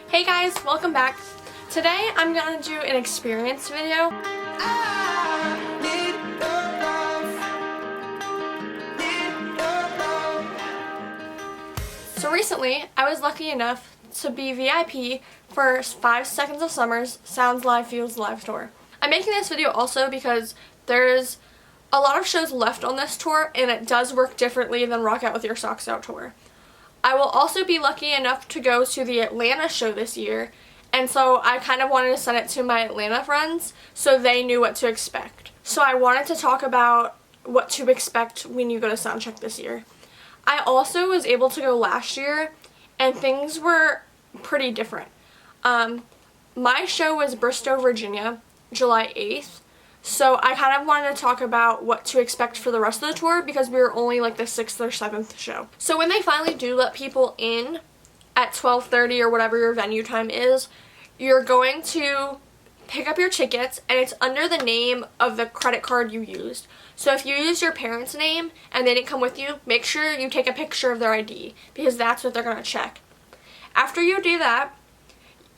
Hey guys, welcome back. Today I'm gonna do an experience video. So recently, I was lucky enough to be VIP for 5 Seconds of Summer's Sounds Live Feels Live tour. I'm making this video also because there's a lot of shows left on this tour and it does work differently than Rock Out With Your Socks Out tour. I will also be lucky enough to go to the Atlanta show this year, and so I kind of wanted to send it to my Atlanta friends so they knew what to expect. So I wanted to talk about what to expect when you go to Soundcheck this year. I also was able to go last year and things were pretty different. My show was Bristow, Virginia, July 8th. So I kind of wanted to talk about what to expect for the rest of the tour because we were only like the 6th or 7th show. So when they finally do let people in at 12:30 or whatever your venue time is, you're going to pick up your tickets and it's under the name of the credit card you used. So if you used your parents' name and they didn't come with you, make sure you take a picture of their ID because that's what they're going to check. After you do that,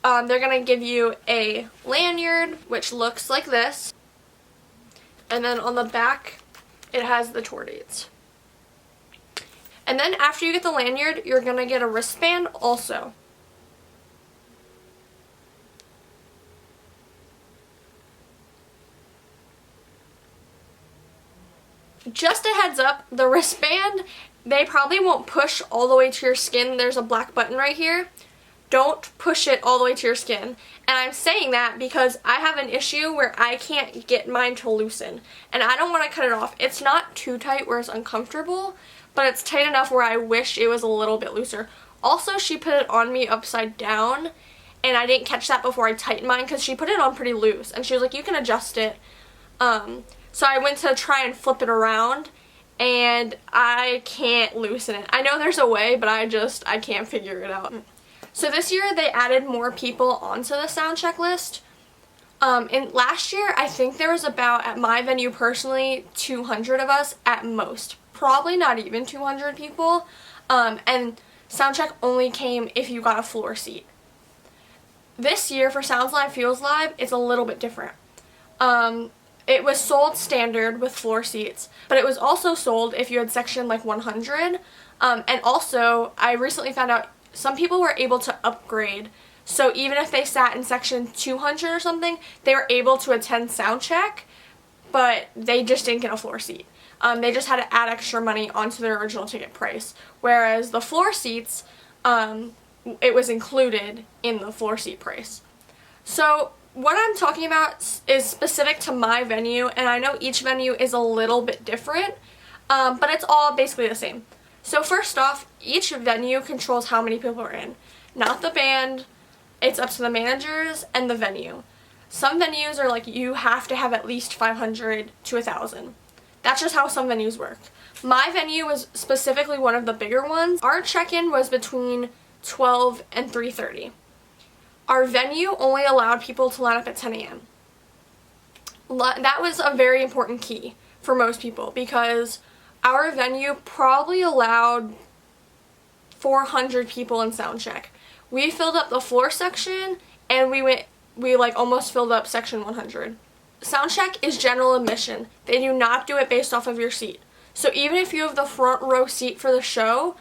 they're going to give you a lanyard which looks like this. And then on the back, it has the tour dates. And then after you get the lanyard, you're going to get a wristband also. Just a heads up, the wristband, they probably won't push all the way to your skin. There's a black button right here. Don't push it all the way to your skin. And I'm saying that because I have an issue where I can't get mine to loosen. And I don't want to cut it off. It's not too tight where it's uncomfortable, but it's tight enough where I wish it was a little bit looser. Also, she put it on me upside down, and I didn't catch that before I tightened mine because she put it on pretty loose. And she was like, you can adjust it. So I went to try and flip it around, and I can't loosen it. I know there's a way, but I can't figure it out. So this year they added more people onto the Soundcheck list. And last year I think there was about, at my venue personally, 200 of us at most. Probably not even 200 people. And Soundcheck only came if you got a floor seat. This year for Sounds Live Feels Live, it's a little bit different. It was sold standard with floor seats, but it was also sold if you had section like 100. And also, I recently found out some people were able to upgrade. So even if they sat in section 200 or something, they were able to attend Soundcheck, but they just didn't get a floor seat. They just had to add extra money onto their original ticket price. Whereas the floor seats, it was included in the floor seat price. So what I'm talking about is specific to my venue, and I know each venue is a little bit different, but it's all basically the same. So first off, each venue controls how many people are in. Not the band, it's up to the managers and the venue. Some venues are like you have to have at least 500 to 1,000. That's just how some venues work. My venue was specifically one of the bigger ones. Our check-in was between 12 and 3:30. Our venue only allowed people to line up at 10 a.m. That was a very important key for most people because our venue probably allowed 400 people in Soundcheck. We filled up the floor section and we like almost filled up section 100. Soundcheck is general admission. They do not do it based off of your seat. So even if you have the front row seat for the show,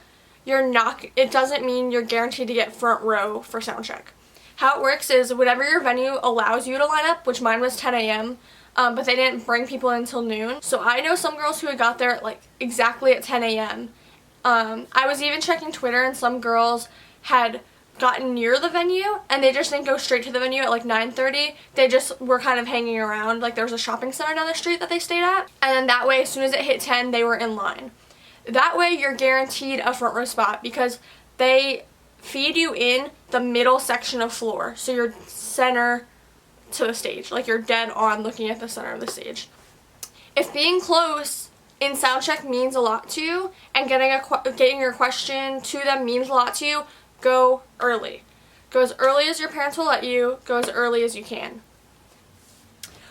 it doesn't mean you're guaranteed to get front row for Soundcheck. How it works is whatever your venue allows you to line up, which mine was 10 a.m., but they didn't bring people in until noon. So I know some girls who had got there like exactly at 10 a.m. I was even checking Twitter and some girls had gotten near the venue and they just didn't go straight to the venue at like 9:30. They just were kind of hanging around. Like there was a shopping center down the street that they stayed at. And then that way, as soon as it hit 10, they were in line. That way you're guaranteed a front row spot because they feed you in the middle section of floor. So you're center to the stage. Like you're dead on looking at the center of the stage. If being close in Soundcheck means a lot to you and getting your question to them means a lot to you, go early. Go as early as your parents will let you. Go as early as you can.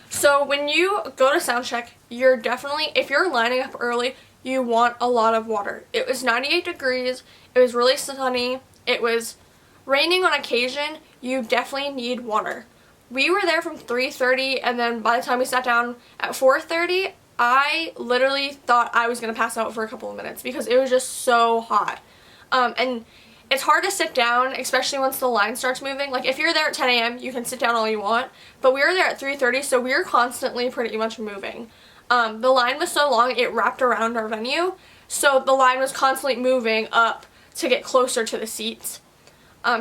So when you go to Soundcheck, you're definitely, if you're lining up early, you want a lot of water. It was 98 degrees. It was really sunny. It was raining on occasion, you definitely need water. We were there from 3:30, and then by the time we sat down at 4:30, I literally thought I was going to pass out for a couple of minutes because it was just so hot. And it's hard to sit down, especially once the line starts moving. Like, if you're there at 10 a.m., you can sit down all you want, but we were there at 3:30, so we were constantly pretty much moving. The line was so long, it wrapped around our venue, so the line was constantly moving up to get closer to the seats.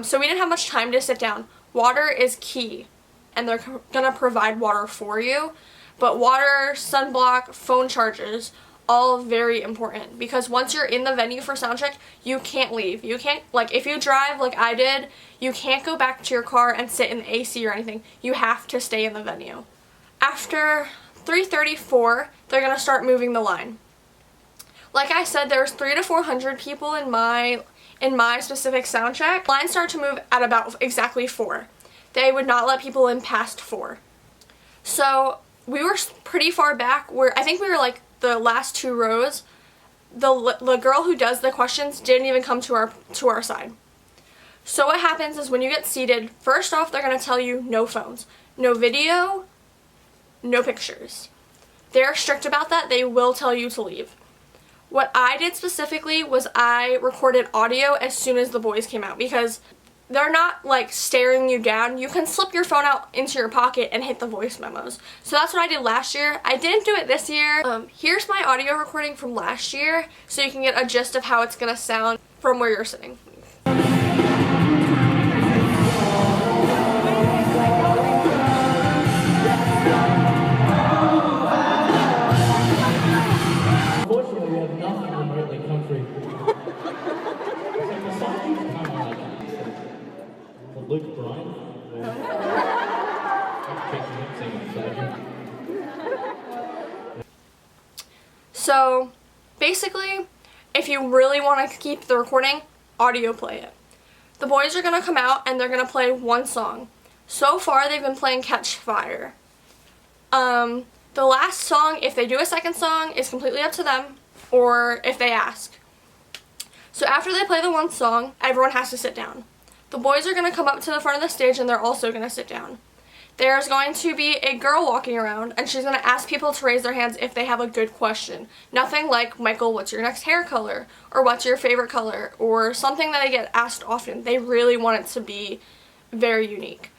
So we didn't have much time to sit down. Water is key, and they're gonna provide water for you, but water, sunblock, phone chargers, all very important, because once you're in the venue for soundcheck, you can't leave. You can't, like, if you drive like I did, you can't go back to your car and sit in the AC or anything. You have to stay in the venue. After 3:34, they're gonna start moving the line. Like I said, there's 300 to 400 people in my specific soundcheck. Lines start to move at about exactly 4. They would not let people in past 4. So we were pretty far back, where I think we were like the last 2 rows. The girl who does the questions didn't even come to our side. So what happens is when you get seated, first off, they're going to tell you no phones, no video, no pictures. They're strict about that. They will tell you to leave. What I did specifically was I recorded audio as soon as the boys came out, because they're not like staring you down. You can slip your phone out into your pocket and hit the voice memos. So that's what I did last year. I didn't do it this year. Here's my audio recording from last year, so you can get a gist of how it's gonna sound from where you're sitting. Unfortunately, we have nothing remotely country. Luke Bryan. So basically, if you really want to keep the recording, audio play it. The boys are going to come out and they're going to play one song. So far, they've been playing Catch Fire. The last song, if they do a second song, is completely up to them, or if they ask. So after they play the one song, everyone has to sit down. The boys are going to come up to the front of the stage and they're also going to sit down. There's going to be a girl walking around, and she's going to ask people to raise their hands if they have a good question. Nothing like, Michael, what's your next hair color? Or what's your favorite color? Or something that they get asked often. They really want it to be very unique.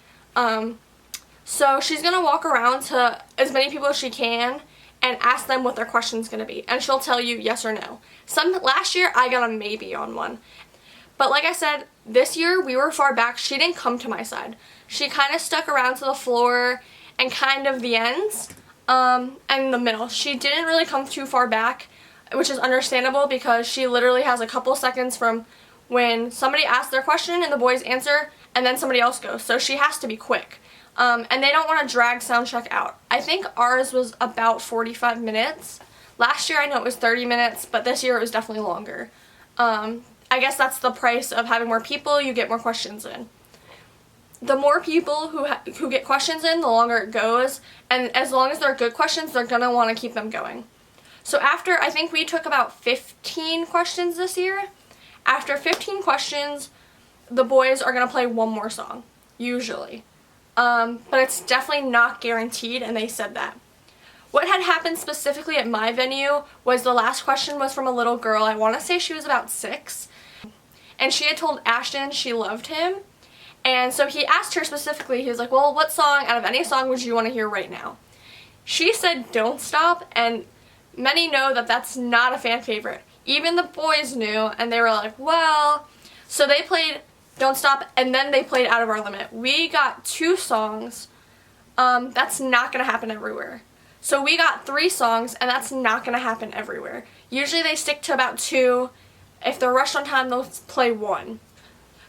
So she's going to walk around to as many people as she can and ask them what their question's going to be. And she'll tell you yes or no. Last year, I got a maybe on one. But like I said, this year we were far back. She didn't come to my side. She kind of stuck around to the floor and kind of the ends and the middle. She didn't really come too far back, which is understandable because she literally has a couple seconds from when somebody asks their question and the boys answer, and then somebody else goes. So she has to be quick. And they don't want to drag soundcheck out. I think ours was about 45 minutes. Last year I know it was 30 minutes, but this year it was definitely longer. I guess that's the price of having more people. You get more questions in. The more people who get questions in, the longer it goes. And as long as they're good questions, they're going to want to keep them going. So after, I think we took about 15 questions this year. After 15 questions, the boys are going to play one more song, usually. But it's definitely not guaranteed, and they said that. What had happened specifically at my venue was the last question was from a little girl. I want to say she was about 6. And she had told Ashton she loved him. And so he asked her specifically, he was like, well, what song out of any song would you want to hear right now? She said, Don't Stop, and many know that that's not a fan favorite. Even the boys knew, and they were like, well. So they played Don't Stop, and then they played Out of Our Limit. We got 2 songs. That's not going to happen everywhere. So we got 3 songs, and that's not going to happen everywhere. Usually they stick to about 2. If they're rushed on time, they'll play 1.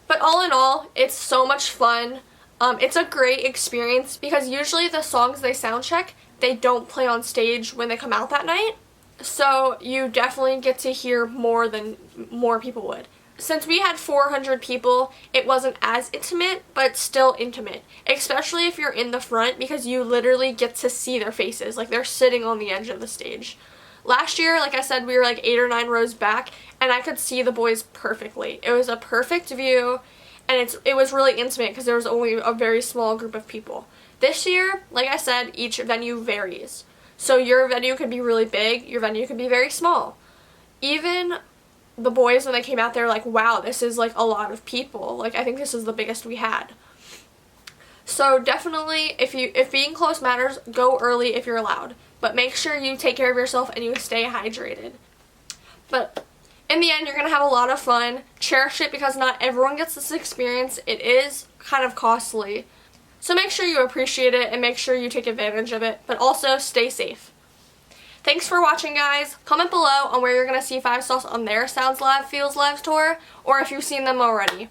But all in all, it's so much fun. It's a great experience because usually the songs they soundcheck, they don't play on stage when they come out that night. So you definitely get to hear more than more people would. Since we had 400 people, it wasn't as intimate, but still intimate. Especially if you're in the front, because you literally get to see their faces. Like, they're sitting on the edge of the stage. Last year, like I said, we were like 8 or 9 rows back, and I could see the boys perfectly. It was a perfect view, and it was really intimate because there was only a very small group of people. This year, like I said, each venue varies. So your venue could be really big, your venue could be very small. Even the boys, when they came out, they were like, wow, this is like a lot of people. Like, I think this is the biggest we had. So definitely, if being close matters, go early if you're allowed. But make sure you take care of yourself and you stay hydrated. But in the end, you're going to have a lot of fun. Cherish it because not everyone gets this experience. It is kind of costly. So make sure you appreciate it and make sure you take advantage of it. But also, stay safe. Thanks for watching, guys. Comment below on where you're going to see 5Sos on their Sounds Live Feels Live tour, or if you've seen them already.